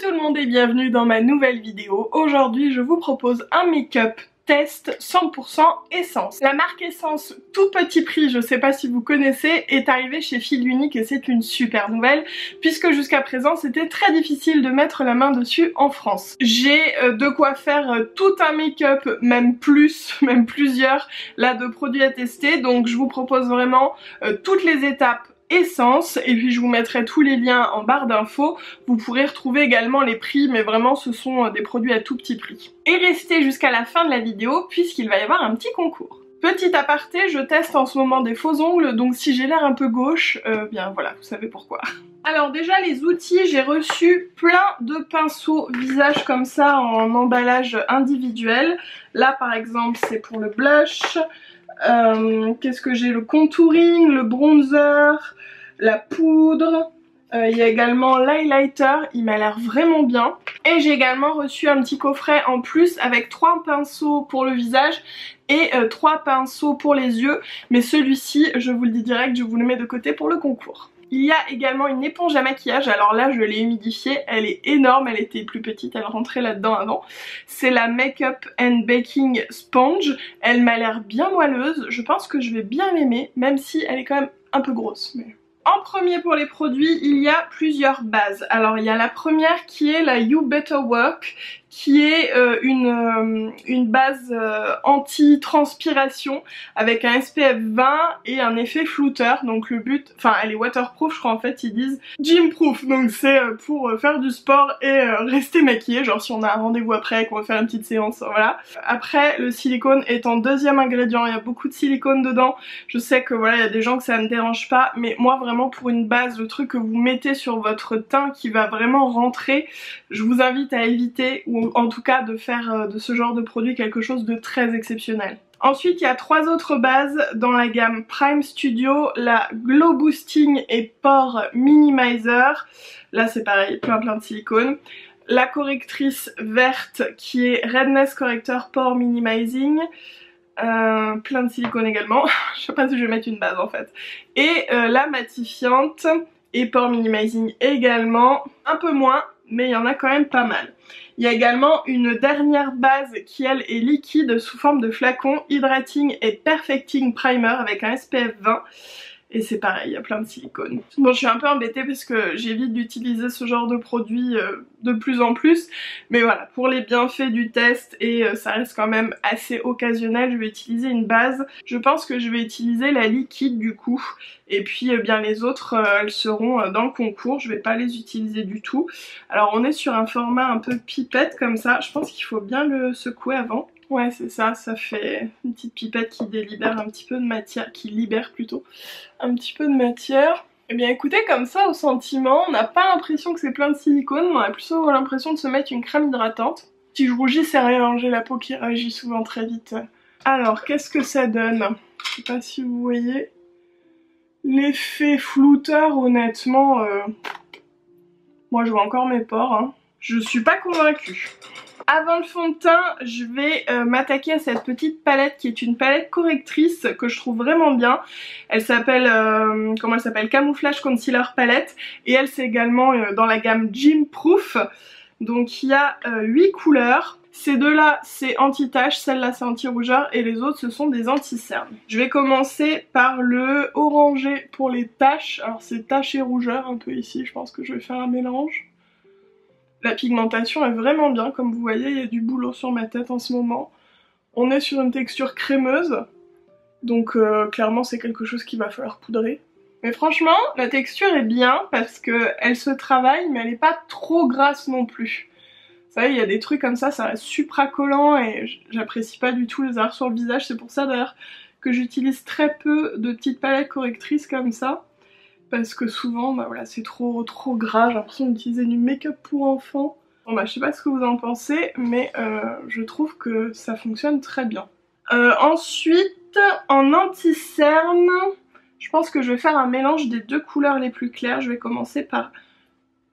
tout le monde et bienvenue dans ma nouvelle vidéo. Aujourd'hui je vous propose un make-up test 100% Essence. La marque Essence, tout petit prix, je sais pas si vous connaissez, est arrivée chez Fil Unique et c'est une super nouvelle puisque jusqu'à présent c'était très difficile de mettre la main dessus en France. J'ai de quoi faire tout un make-up, même plus, même plusieurs là de produits à tester, donc je vous propose vraiment toutes les étapes Essence et puis je vous mettrai tous les liens en barre d'infos. Vous pourrez retrouver également les prix, mais vraiment ce sont des produits à tout petit prix. Et restez jusqu'à la fin de la vidéo puisqu'il va y avoir un petit concours. Petit aparté, je teste en ce moment des faux ongles, donc si j'ai l'air un peu gauche, bien voilà, vous savez pourquoi. Alors déjà les outils, j'ai reçu plein de pinceaux visage comme ça en emballage individuel. Là par exemple c'est pour le blush. Qu'est-ce que j'ai? Le contouring, le bronzer, la poudre, il y a également l'highlighter, il m'a l'air vraiment bien. Et j'ai également reçu un petit coffret en plus avec 3 pinceaux pour le visage et 3 pinceaux pour les yeux. Mais celui-ci, je vous le dis direct, je vous le mets de côté pour le concours. Il y a également une éponge à maquillage, alors là je l'ai humidifiée, elle est énorme, elle était plus petite, elle rentrait là-dedans avant. C'est la Makeup and Baking Sponge, elle m'a l'air bien moelleuse, je pense que je vais bien l'aimer, même si elle est quand même un peu grosse. Mais... En premier pour les produits, il y a plusieurs bases. Alors il y a la première qui est la You Better Work, qui est une base anti-transpiration avec un SPF 20 et un effet flouteur. Donc le but, enfin elle est waterproof je crois en fait, ils disent gymproof, donc c'est pour faire du sport et rester maquillé, genre si on a un rendez-vous après, qu'on va faire une petite séance, voilà. Après le silicone est en deuxième ingrédient, il y a beaucoup de silicone dedans. Je sais que voilà, il y a des gens que ça ne dérange pas, mais moi vraiment pour une base, le truc que vous mettez sur votre teint qui va vraiment rentrer, je vous invite à éviter, ou en tout cas de faire de ce genre de produit quelque chose de très exceptionnel. Ensuite il y a 3 autres bases dans la gamme Prime Studio, la Glow Boosting et Pore Minimizer, là c'est pareil, plein de silicone. La correctrice verte qui est Redness Corrector Pore Minimizing, plein de silicone également, je sais pas si je vais mettre une base en fait. Et la matifiante et Pore Minimizing également, un peu moins, mais il y en a quand même pas mal. Il y a également une dernière base qui elle est liquide sous forme de flacon, Hydrating et Perfecting Primer avec un SPF 20. Et c'est pareil, il y a plein de silicone. Bon, je suis un peu embêtée parce que j'évite d'utiliser ce genre de produit de plus en plus. Mais voilà, pour les bienfaits du test, et ça reste quand même assez occasionnel, je vais utiliser une base. Je pense que je vais utiliser la liquide du coup. Et puis bien les autres, elles seront dans le concours, je vais pas les utiliser du tout. Alors on est sur un format un peu pipette comme ça, je pense qu'il faut bien le secouer avant. Ouais c'est ça, ça fait une petite pipette qui délibère un petit peu de matière, qui libère plutôt un petit peu de matière. Et bien écoutez, comme ça au sentiment, on n'a pas l'impression que c'est plein de silicone, on a plutôt l'impression de se mettre une crème hydratante. Si je rougis c'est rien, j'ai la peau qui réagit souvent très vite. Alors qu'est-ce que ça donne? Je sais pas si vous voyez. L'effet flouteur honnêtement, moi je vois encore mes pores, hein. Je suis pas convaincue. Avant le fond de teint, je vais m'attaquer à cette petite palette qui est une palette correctrice que je trouve vraiment bien. Elle s'appelle, comment elle s'appelle? Camouflage Concealer Palette. Et elle c'est également dans la gamme Gymproof. Donc il y a 8 couleurs. Ces deux-là c'est anti-tache, celle-là c'est anti-rougeur et les autres ce sont des anti-cernes. Je vais commencer par le orangé pour les taches. Alors c'est taches et rougeur un peu ici, je pense que je vais faire un mélange. La pigmentation est vraiment bien, comme vous voyez, il y a du boulot sur ma tête en ce moment. On est sur une texture crémeuse, donc clairement c'est quelque chose qu'il va falloir poudrer. Mais franchement, la texture est bien parce qu'elle se travaille, mais elle n'est pas trop grasse non plus. Vous savez, il y a des trucs comme ça reste supra collant et j'apprécie pas du tout les avoir sur le visage. C'est pour ça d'ailleurs que j'utilise très peu de petites palettes correctrices comme ça. Parce que souvent, bah voilà, c'est trop gras, j'ai l'impression d'utiliser du make-up pour enfants. Bon bah je sais pas ce que vous en pensez, mais je trouve que ça fonctionne très bien. Ensuite, en anti-cerne, je pense que je vais faire un mélange des 2 couleurs les plus claires. Je vais commencer par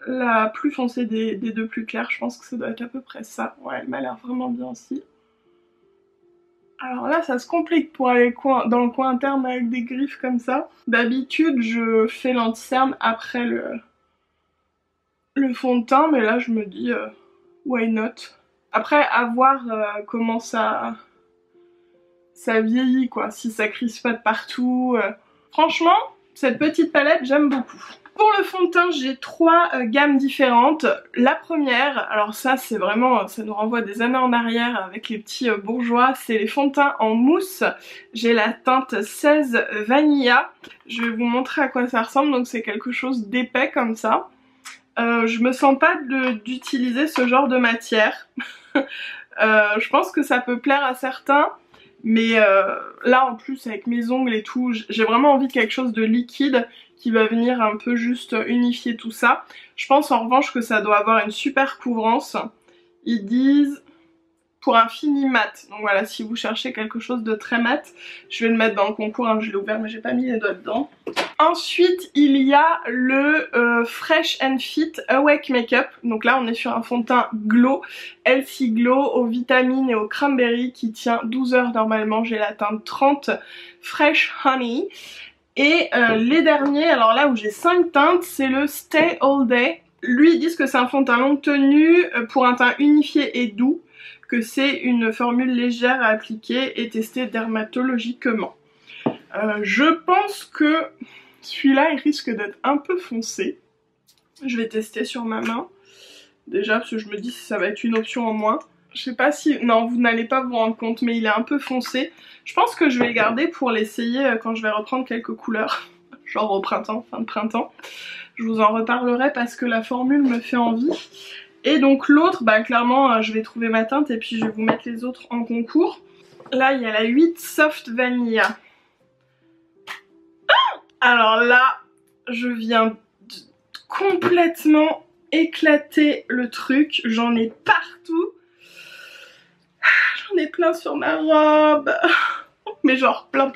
la plus foncée des 2 plus claires, je pense que ça doit être à peu près ça. Ouais, elle m'a l'air vraiment bien aussi. Alors là ça se complique pour aller dans le coin interne avec des griffes comme ça. D'habitude je fais l'anti-cerne après le fond de teint, mais là je me dis why not. Après à voir comment ça vieillit quoi, si ça crispe pas de partout. Franchement, cette petite palette j'aime beaucoup. Pour le fond de teint, j'ai 3 gammes différentes. La première, alors ça c'est vraiment, ça nous renvoie des années en arrière avec les petits bourgeois, c'est les fonds de teint en mousse. J'ai la teinte 16 Vanilla. Je vais vous montrer à quoi ça ressemble, donc c'est quelque chose d'épais comme ça. Je me sens pas d'utiliser ce genre de matière. Je pense que ça peut plaire à certains. Mais là en plus avec mes ongles et tout, j'ai vraiment envie de quelque chose de liquide qui va venir un peu juste unifier tout ça. Je pense en revanche que ça doit avoir une super couvrance. Ils disent pour un fini mat. Donc voilà, si vous cherchez quelque chose de très mat, je vais le mettre dans le concours, hein, je l'ai ouvert mais j'ai pas mis les doigts dedans. Ensuite il y a le Fresh and Fit Awake Makeup. Donc là on est sur un fond de teint Glow, Healthy Glow aux vitamines et aux cranberries qui tient 12 heures normalement. J'ai la teinte 30 Fresh Honey. Et les derniers, alors là où j'ai 5 teintes, c'est le Stay All Day. Lui ils disent que c'est un fond de teint longue tenue pour un teint unifié et doux, que c'est une formule légère à appliquer et tester dermatologiquement. Je pense que celui-là il risque d'être un peu foncé. Je vais tester sur ma main déjà parce que je me dis si ça va être une option en moins. Je sais pas si... Non, vous n'allez pas vous rendre compte, mais il est un peu foncé. Je pense que je vais le garder pour l'essayer quand je vais reprendre quelques couleurs. Genre au printemps, fin de printemps. Je vous en reparlerai parce que la formule me fait envie. Et donc l'autre, bah clairement, je vais trouver ma teinte et puis je vais vous mettre les autres en concours. Là, il y a la 8 Soft Vanilla. Alors là, je viens de complètement éclater le truc. J'en ai partout. J'en ai plein sur ma robe. Mais genre plein.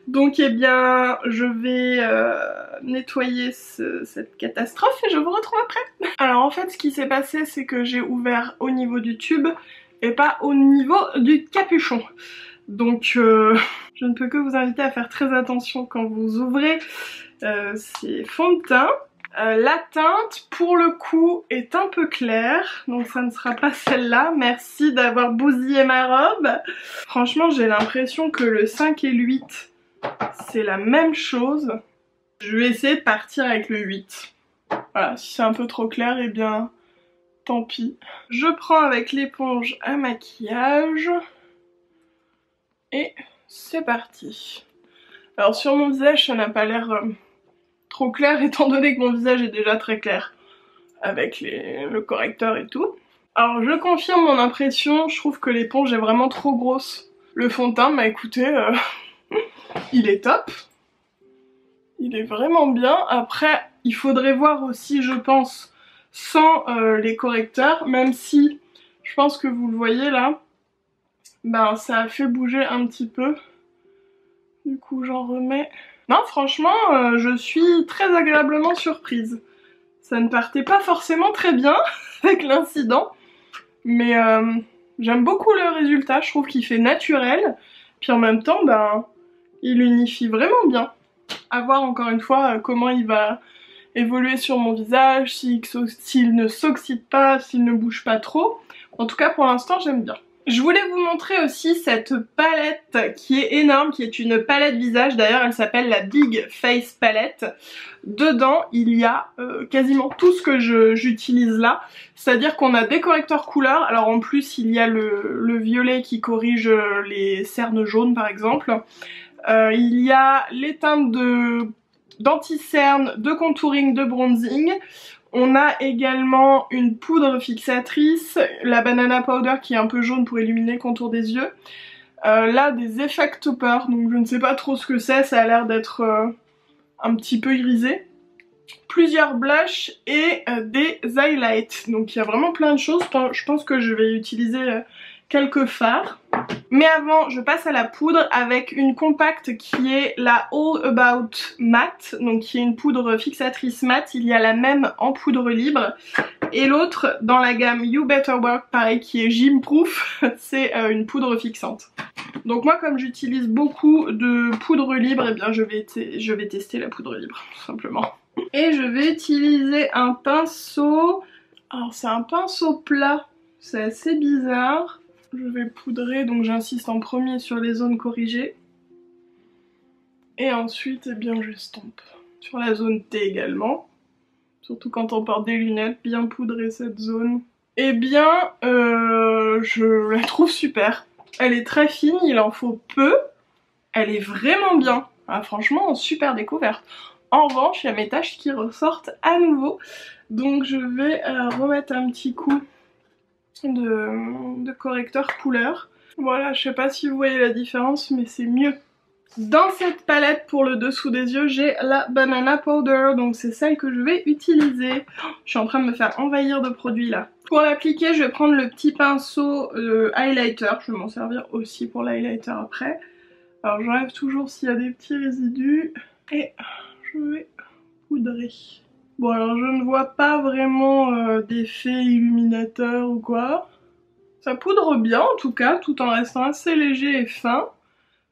Donc eh bien, je vais nettoyer cette catastrophe et je vous retrouve après. Alors en fait, ce qui s'est passé, c'est que j'ai ouvert au niveau du tube et pas au niveau du capuchon. Donc je ne peux que vous inviter à faire très attention quand vous ouvrez ces fonds de teint. La teinte pour le coup est un peu claire, donc ça ne sera pas celle-là. Merci d'avoir bousillé ma robe. Franchement j'ai l'impression que le 5 et le 8 c'est la même chose. Je vais essayer de partir avec le 8. Voilà, si c'est un peu trop clair, eh bien tant pis. Je prends avec l'éponge à maquillage et c'est parti. Alors sur mon visage ça n'a pas l'air trop clair étant donné que mon visage est déjà très clair avec le correcteur et tout. Alors je confirme mon impression, je trouve que l'éponge est vraiment trop grosse. Le fond de teint, bah écoutez, il est top. Il est vraiment bien. Après, il faudrait voir aussi, je pense, sans les correcteurs, même si je pense que vous le voyez là, ben ça a fait bouger un petit peu. Du coup j'en remets. Non franchement je suis très agréablement surprise. Ça ne partait pas forcément très bien avec l'incident. Mais j'aime beaucoup le résultat, je trouve qu'il fait naturel. Puis en même temps ben il unifie vraiment bien. À voir encore une fois comment il va évoluer sur mon visage, s'il ne s'oxyde pas, s'il ne bouge pas trop. En tout cas pour l'instant j'aime bien. Je voulais vous montrer aussi cette palette qui est énorme, qui est une palette visage. D'ailleurs elle s'appelle la Big Face Palette. Dedans il y a quasiment tout ce que j'utilise là. C'est-à-dire qu'on a des correcteurs couleurs. Alors en plus il y a le violet qui corrige les cernes jaunes par exemple. Il y a les teintes d'anti-cernes, de contouring, de bronzing. On a également une poudre fixatrice, la banana powder qui est un peu jaune pour illuminer le contour des yeux. Là des effect toppers, donc je ne sais pas trop ce que c'est, ça a l'air d'être un petit peu irisé. Plusieurs blushs et des highlights. Donc il y a vraiment plein de choses, je pense que je vais utiliser quelques fards. Mais avant je passe à la poudre avec une compacte qui est la All About Matte, donc qui est une poudre fixatrice matte. Il y a la même en poudre libre et l'autre dans la gamme You Better Work, pareil, qui est Gym Proof, c'est une poudre fixante. Donc moi comme j'utilise beaucoup de poudre libre, eh bien je vais tester la poudre libre tout simplement. Et je vais utiliser un pinceau. Alors c'est un pinceau plat, c'est assez bizarre. Je vais poudrer, donc j'insiste en premier sur les zones corrigées. Et ensuite, eh bien, j'estompe sur la zone T également. Surtout quand on porte des lunettes, bien poudrer cette zone. Eh bien, je la trouve super. Elle est très fine, il en faut peu. Elle est vraiment bien. Ah, franchement, super découverte. En revanche, il y a mes taches qui ressortent à nouveau. Donc je vais remettre un petit coup de correcteur couleur. Voilà, je sais pas si vous voyez la différence, mais c'est mieux. Dans cette palette pour le dessous des yeux, j'ai la Banana Powder, donc c'est celle que je vais utiliser. Je suis en train de me faire envahir de produits là. Pour l'appliquer, je vais prendre le petit pinceau highlighter, je vais m'en servir aussi pour l'highlighter après. Alors j'enlève toujours s'il y a des petits résidus et je vais poudrer. Bon alors je ne vois pas vraiment d'effet illuminateur ou quoi. Ça poudre bien en tout cas, tout en restant assez léger et fin.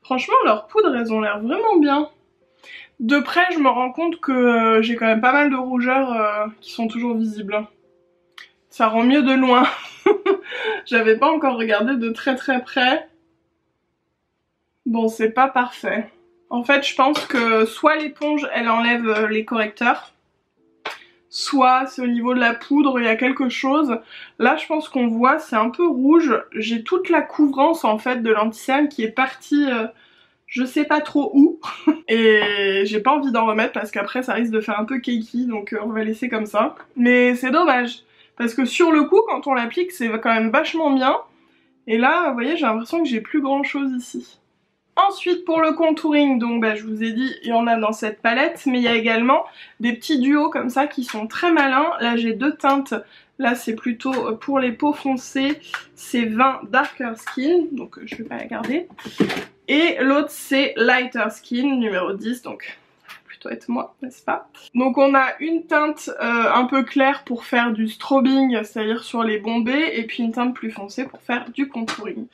Franchement, leurs poudres, elles ont l'air vraiment bien. De près, je me rends compte que j'ai quand même pas mal de rougeurs qui sont toujours visibles. Ça rend mieux de loin. J'avais pas encore regardé de très près. Bon, c'est pas parfait. En fait, je pense que soit l'éponge, elle enlève les correcteurs, soit c'est au niveau de la poudre, il y a quelque chose. Là, je pense qu'on voit, c'est un peu rouge. J'ai toute la couvrance, en fait, de l'anti-cerne qui est partie... je sais pas trop où. Et j'ai pas envie d'en remettre parce qu'après ça risque de faire un peu cakey, donc on va laisser comme ça. Mais c'est dommage, parce que sur le coup, quand on l'applique, c'est quand même vachement bien. Et là, vous voyez, j'ai l'impression que j'ai plus grand chose ici. Ensuite, pour le contouring, donc bah, je vous ai dit, il y en a dans cette palette, mais il y a également des petits duos comme ça qui sont très malins. Là, j'ai deux teintes. Là, c'est plutôt pour les peaux foncées, c'est 20 Darker Skin, donc je vais pas la garder. Et l'autre, c'est Lighter Skin, numéro 10, donc plutôt être moi, n'est-ce pas? Donc on a une teinte un peu claire pour faire du strobing, c'est-à-dire sur les bombés, et puis une teinte plus foncée pour faire du contouring.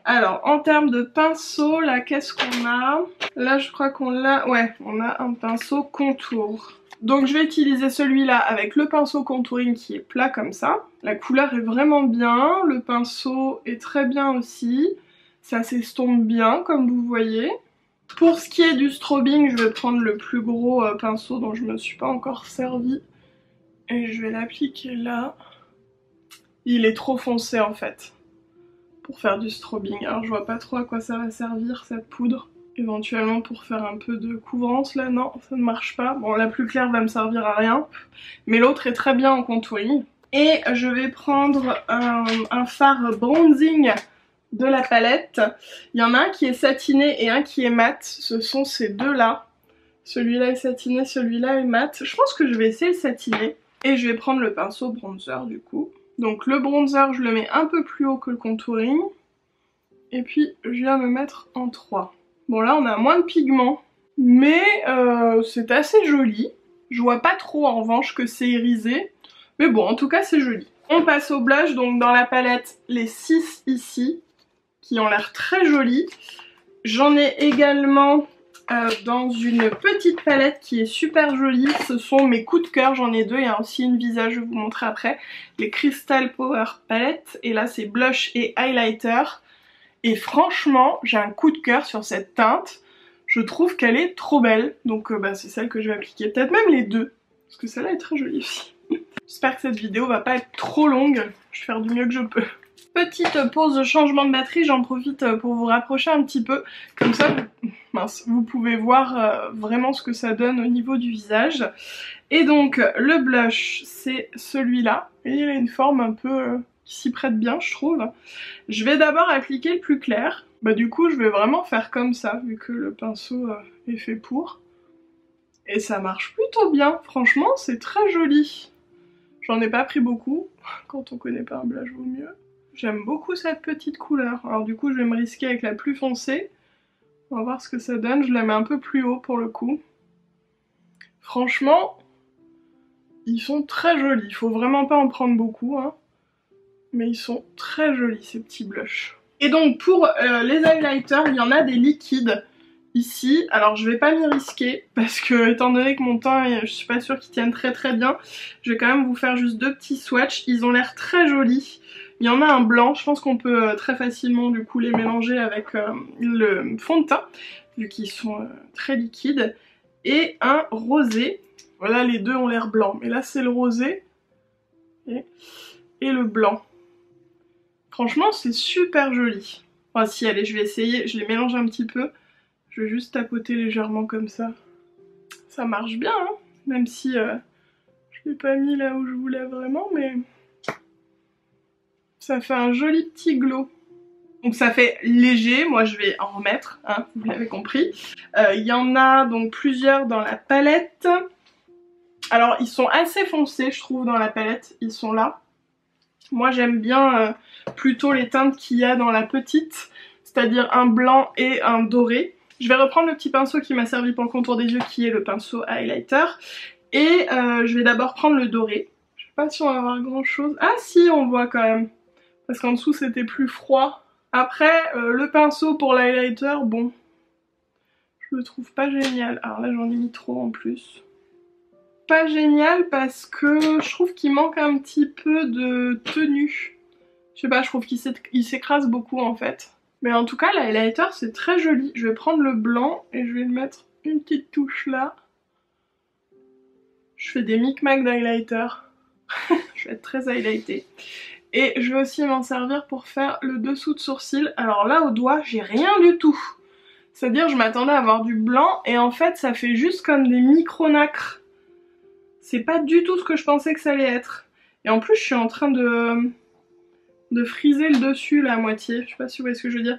Alors, en termes de pinceau, là, qu'est-ce qu'on a? Là, je crois qu'on l'a... Ouais, on a un pinceau contour. Donc, je vais utiliser celui-là avec le pinceau contouring qui est plat comme ça. La couleur est vraiment bien, le pinceau est très bien aussi. Ça s'estompe bien, comme vous voyez. Pour ce qui est du strobing, je vais prendre le plus gros pinceau dont je me suis pas encore servi. Et je vais l'appliquer là. Il est trop foncé, en fait, pour faire du strobing. Alors je vois pas trop à quoi ça va servir cette poudre. Éventuellement pour faire un peu de couvrance là, non ça ne marche pas. Bon la plus claire va me servir à rien, mais l'autre est très bien en contouring. Et je vais prendre un fard bronzing de la palette. Il y en a un qui est satiné et un qui est mat, ce sont ces deux là. Celui-là est satiné, celui-là est mat. Je pense que je vais essayer le satiné. Et je vais prendre le pinceau bronzer du coup. Donc le bronzer, je le mets un peu plus haut que le contouring. Et puis je viens me mettre en 3. Bon là on a moins de pigments, mais c'est assez joli. Je vois pas trop en revanche que c'est irisé. Mais bon, en tout cas c'est joli. On passe au blush, donc dans la palette, les 6 ici, qui ont l'air très jolis. J'en ai également... dans une petite palette qui est super jolie, ce sont mes coups de cœur, j'en ai deux, il y a aussi une visage, je vais vous montrer après, les Crystal Power Palette, et là c'est blush et highlighter, et franchement j'ai un coup de cœur sur cette teinte, je trouve qu'elle est trop belle, donc bah, c'est celle que je vais appliquer, peut-être même les deux, parce que celle-là est très jolie aussi. J'espère que cette vidéo va pas être trop longue, je vais faire du mieux que je peux. Petite pause de changement de batterie, j'en profite pour vous rapprocher un petit peu, comme ça vous pouvez voir vraiment ce que ça donne au niveau du visage. Et donc le blush c'est celui-là, et il a une forme un peu qui s'y prête bien je trouve. Je vais d'abord appliquer le plus clair, bah du coup je vais vraiment faire comme ça vu que le pinceau est fait pour. Et ça marche plutôt bien, franchement c'est très joli. J'en ai pas pris beaucoup, quand on connaît pas un blush vaut mieux. J'aime beaucoup cette petite couleur. Alors du coup je vais me risquer avec la plus foncée. On va voir ce que ça donne. Je la mets un peu plus haut pour le coup. Franchement, ils sont très jolis. Il faut vraiment pas en prendre beaucoup, hein. Mais ils sont très jolis ces petits blushs. Et donc pour les highlighters, il y en a des liquides ici. Alors je vais pas m'y risquer parce que étant donné que mon teint, je suis pas sûre qu'il tienne très bien, je vais quand même vous faire juste 2 petits swatchs. Ils ont l'air très jolis. Il y en a un blanc, je pense qu'on peut très facilement du coup les mélanger avec le fond de teint vu qu'ils sont très liquides. Et un rosé. Voilà, les deux ont l'air blancs, mais là c'est le rosé et le blanc. Franchement c'est super joli. Enfin si, allez, je vais essayer, je les mélange un petit peu. Je vais juste tapoter légèrement comme ça. Ça marche bien, hein, même si je l'ai pas mis là où je voulais vraiment, mais ça fait un joli petit glow. Donc ça fait léger, moi je vais en remettre, hein, vous l'avez compris. Il y en a donc plusieurs dans la palette. Alors ils sont assez foncés je trouve dans la palette, ils sont là. Moi j'aime bien plutôt les teintes qu'il y a dans la petite, c'est-à-dire un blanc et un doré. Je vais reprendre le petit pinceau qui m'a servi pour le contour des yeux qui est le pinceau highlighter. Et je vais d'abord prendre le doré. Je sais pas si on va voir grand chose. Ah si, on voit quand même. Parce qu'en dessous c'était plus froid. Après le pinceau pour l'highlighter, bon, je le trouve pas génial. Alors là j'en ai mis trop en plus. Pas génial parce que je trouve qu'il manque un petit peu de tenue. Je sais pas, je trouve qu'il s'écrase beaucoup en fait. Mais en tout cas l'highlighter c'est très joli. Je vais prendre le blanc et je vais le mettre une petite touche là. Je fais des micmacs d'highlighter. Je vais être très highlightée. Et je vais aussi m'en servir pour faire le dessous de sourcil. Alors là au doigt j'ai rien du tout. C'est-à-dire je m'attendais à avoir du blanc et en fait ça fait juste comme des micro-nacres. C'est pas du tout ce que je pensais que ça allait être. Et en plus je suis en train de friser le dessus là à moitié. Je sais pas si vous voyez ce que je veux dire.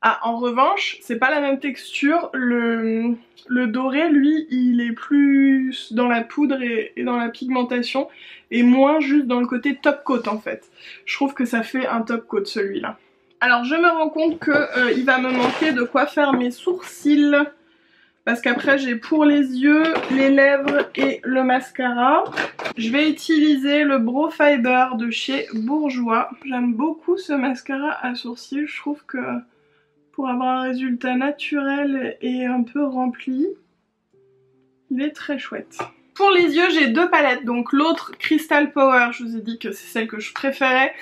Ah, en revanche, c'est pas la même texture. Le doré, lui, il est plus dans la poudre et dans la pigmentation et moins juste dans le côté top coat en fait. Je trouve que ça fait un top coat celui-là. Alors je me rends compte que il va me manquer de quoi faire mes sourcils. Parce qu'après j'ai pour les yeux, les lèvres et le mascara. Je vais utiliser le Brow Fiber de chez Bourjois. J'aime beaucoup ce mascara à sourcils. Je trouve que pour avoir un résultat naturel et un peu rempli, il est très chouette. Pour les yeux j'ai 2 palettes. Donc l'autre Crystal Power, je vous ai dit que c'est celle que je préférais.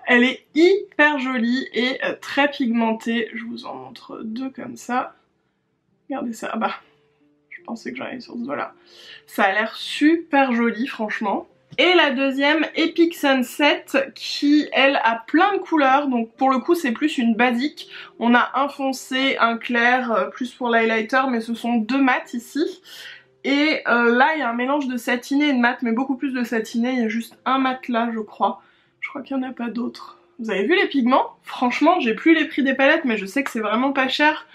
Elle est hyper jolie et très pigmentée. Je vous en montre 2 comme ça. Regardez ça, ah bah, je pensais que j'en avais sur ce doigt-là. Ça a l'air super joli, franchement. Et la deuxième, Epic Sunset, qui, elle, a plein de couleurs. Donc pour le coup, c'est plus une basique. On a un foncé, un clair, plus pour l'highlighter, mais ce sont 2 mats ici. Et là, il y a un mélange de satiné et de mat, mais beaucoup plus de satiné. Il y a juste un mat là, je crois. Je crois qu'il n'y en a pas d'autres. Vous avez vu les pigments? Franchement, j'ai plus les prix des palettes, mais je sais que c'est vraiment pas cher.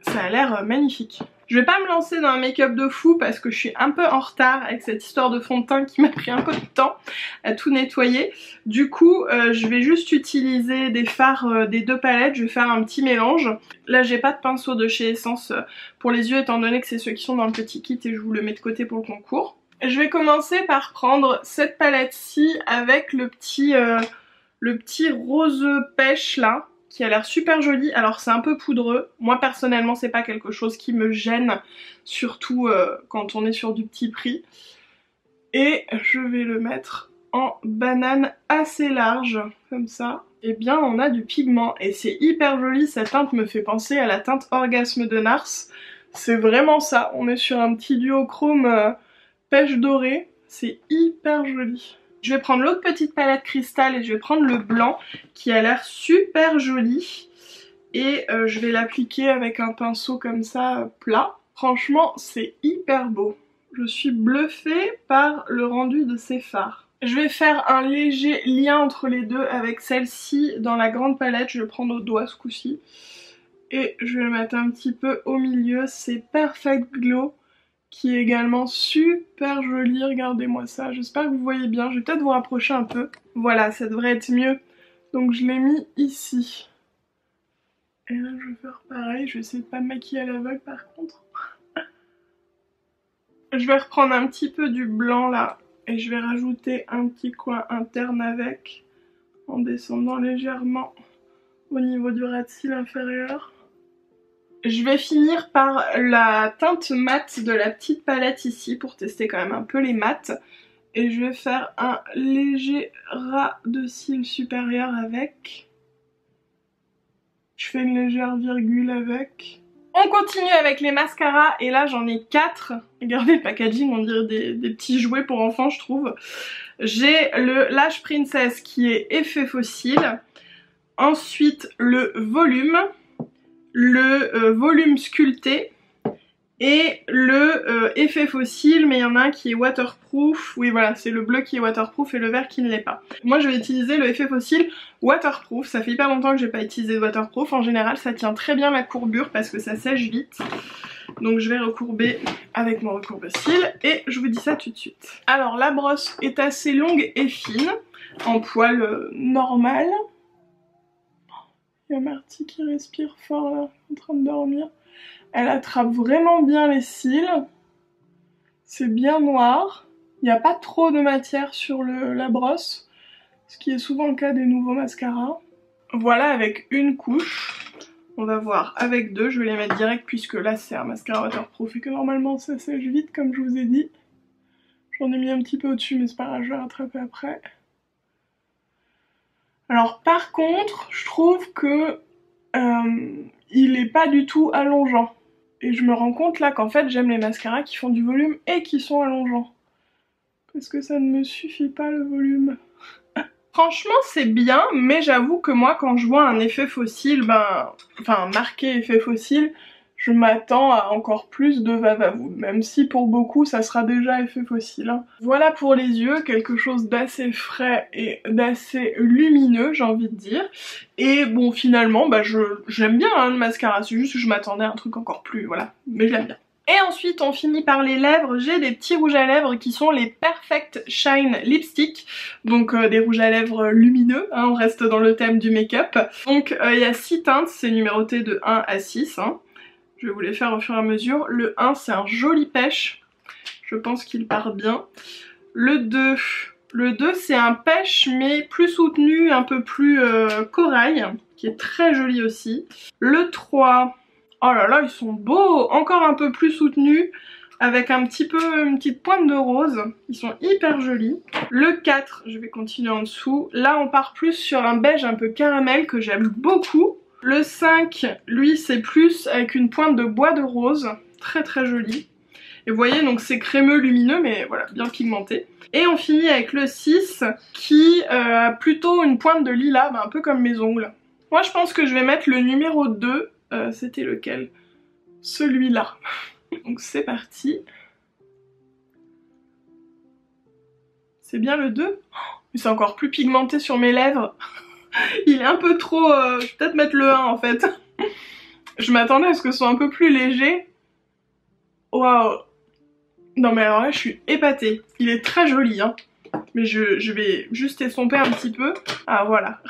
Ça a l'air magnifique. Je vais pas me lancer dans un make-up de fou parce que je suis un peu en retard avec cette histoire de fond de teint qui m'a pris un peu de temps à tout nettoyer. Du coup, je vais juste utiliser des fards des 2 palettes. Je vais faire un petit mélange. Là, j'ai pas de pinceau de chez Essence pour les yeux étant donné que c'est ceux qui sont dans le petit kit et je vous le mets de côté pour le concours. Je vais commencer par prendre cette palette-ci avec le petit rose pêche là, qui a l'air super joli. Alors c'est un peu poudreux, moi personnellement c'est pas quelque chose qui me gêne, surtout quand on est sur du petit prix. Et je vais le mettre en banane assez large, comme ça. Et bien on a du pigment et c'est hyper joli, cette teinte me fait penser à la teinte Orgasme de Nars. C'est vraiment ça, on est sur un petit duochrome pêche dorée, c'est hyper joli. Je vais prendre l'autre petite palette cristal et je vais prendre le blanc qui a l'air super joli. Et je vais l'appliquer avec un pinceau comme ça plat. Franchement c'est hyper beau. Je suis bluffée par le rendu de ces fards. Je vais faire un léger lien entre les deux avec celle-ci dans la grande palette. Je vais prendre au doigt ce coup-ci. Et je vais le mettre un petit peu au milieu. C'est Perfect Glow, qui est également super joli, regardez-moi ça, j'espère que vous voyez bien, je vais peut-être vous rapprocher un peu. Voilà, ça devrait être mieux. Donc je l'ai mis ici. Et là je vais faire pareil, je vais essayer de pas me maquiller à l'aveugle par contre. Je vais reprendre un petit peu du blanc là, et je vais rajouter un petit coin interne avec, en descendant légèrement au niveau du ras de cils inférieur. Je vais finir par la teinte mat de la petite palette ici pour tester quand même un peu les mats. Et je vais faire un léger ras de cils supérieur avec. Je fais une légère virgule avec. On continue avec les mascaras et là j'en ai 4. Regardez le packaging, on dirait des petits jouets pour enfants je trouve. J'ai le Lash Princess qui est effet fossile. Ensuite le volume sculpté et le effet fossile, mais il y en a un qui est waterproof. Oui voilà, c'est le bleu qui est waterproof et le vert qui ne l'est pas. Moi je vais utiliser le effet fossile waterproof. Ça fait hyper longtemps que j'ai pas utilisé de waterproof. En général ça tient très bien la courbure parce que ça sèche vite. Donc je vais recourber avec mon recourbe-cils et je vous dis ça tout de suite. Alors la brosse est assez longue et fine, en poil normal. Il y a Marty qui respire fort là, en train de dormir. Elle attrape vraiment bien les cils. C'est bien noir. Il n'y a pas trop de matière sur la brosse, ce qui est souvent le cas des nouveaux mascaras. Voilà avec une couche. On va voir avec deux. Je vais les mettre direct puisque là c'est un mascara waterproof et que normalement ça sèche vite comme je vous ai dit. J'en ai mis un petit peu au-dessus mais c'est pas grave, je vais rattraper après. Alors par contre, je trouve que il est pas du tout allongeant. Et je me rends compte là qu'en fait j'aime les mascaras qui font du volume et qui sont allongeants. Parce que ça ne me suffit pas le volume. Franchement c'est bien, mais j'avoue que moi quand je vois un effet fossile, enfin marqué effet fossile, je m'attends à encore plus de va-va-vous, même si pour beaucoup ça sera déjà effet fossile. Hein. Voilà pour les yeux, quelque chose d'assez frais et d'assez lumineux j'ai envie de dire. Et bon finalement j'aime bien hein, le mascara, c'est juste que je m'attendais à un truc encore plus, voilà, mais je l'aime bien. Et ensuite on finit par les lèvres, j'ai des petits rouges à lèvres qui sont les Perfect Shine Lipstick, donc des rouges à lèvres lumineux, hein, on reste dans le thème du make-up. Donc il y a 6 teintes, c'est numéroté de 1 à 6, hein. Je vais vous les faire au fur et à mesure. Le 1 c'est un joli pêche, je pense qu'il part bien. Le 2 c'est un pêche mais plus soutenu, un peu plus corail, qui est très joli aussi. Le 3, oh là là ils sont beaux, encore un peu plus soutenus, avec une petite pointe de rose, ils sont hyper jolis. Le 4, je vais continuer en dessous, là on part plus sur un beige un peu caramel que j'aime beaucoup. Le 5, lui c'est plus avec une pointe de bois de rose, très très joli. Et vous voyez donc c'est crémeux lumineux mais voilà bien pigmenté. Et on finit avec le 6 qui a plutôt une pointe de lilas, un peu comme mes ongles. Moi je pense que je vais mettre le numéro 2, c'était lequel? Celui-là. Donc c'est parti. C'est bien le 2? Mais c'est encore plus pigmenté sur mes lèvres. Il est un peu trop... je vais peut-être mettre le 1 en fait. Je m'attendais à ce que ce soit un peu plus léger. Waouh. Non mais alors là je suis épatée. Il est très joli hein. Mais je vais juste estomper un petit peu. Ah voilà.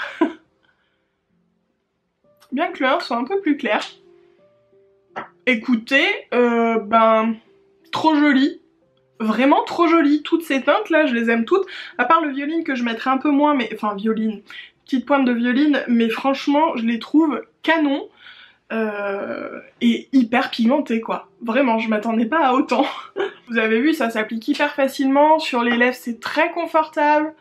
Bien que le 1 soit un peu plus clair. Écoutez, trop joli. Vraiment trop joli. Toutes ces teintes là je les aime toutes. À part le violine que je mettrai un peu moins, mais... Enfin violine. Petite pointe de violine, mais franchement je les trouve canon. Et hyper pigmenté quoi. Vraiment je m'attendais pas à autant. Vous avez vu ça s'applique hyper facilement, sur les lèvres c'est très confortable.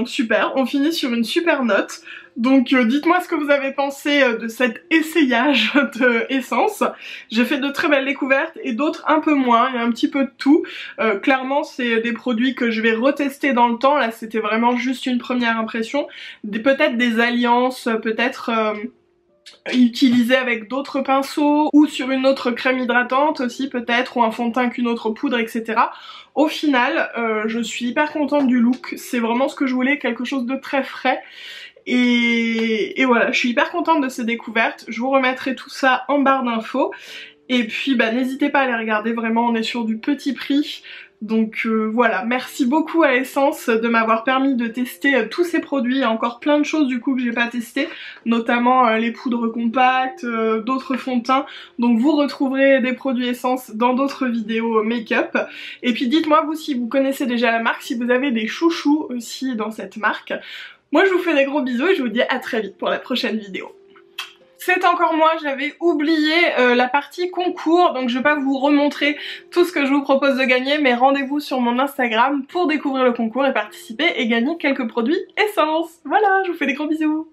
Super, on finit sur une super note. Donc dites-moi ce que vous avez pensé de cet essayage de Essence. J'ai fait de très belles découvertes et d'autres un peu moins, il y a un petit peu de tout. Clairement c'est des produits que je vais retester dans le temps, là c'était vraiment juste une première impression. Peut-être des alliances, peut-être... utiliser avec d'autres pinceaux ou sur une autre crème hydratante aussi peut-être, ou un fond de teint qu'une autre poudre, etc. Au final, je suis hyper contente du look, c'est vraiment ce que je voulais, quelque chose de très frais. Et voilà, je suis hyper contente de ces découvertes, je vous remettrai tout ça en barre d'infos. Et puis n'hésitez pas à les regarder, vraiment on est sur du petit prix. Donc voilà, merci beaucoup à Essence de m'avoir permis de tester tous ces produits. Il y a encore plein de choses du coup que j'ai pas testé, notamment les poudres compactes, d'autres fonds de teint. Donc vous retrouverez des produits Essence dans d'autres vidéos make-up. Et puis dites-moi vous si vous connaissez déjà la marque, si vous avez des chouchous aussi dans cette marque. Moi je vous fais des gros bisous et je vous dis à très vite pour la prochaine vidéo. C'est encore moi, j'avais oublié la partie concours, donc je vais pas vous remontrer tout ce que je vous propose de gagner, mais rendez-vous sur mon Instagram pour découvrir le concours et participer et gagner quelques produits Essence. Voilà, je vous fais des gros bisous.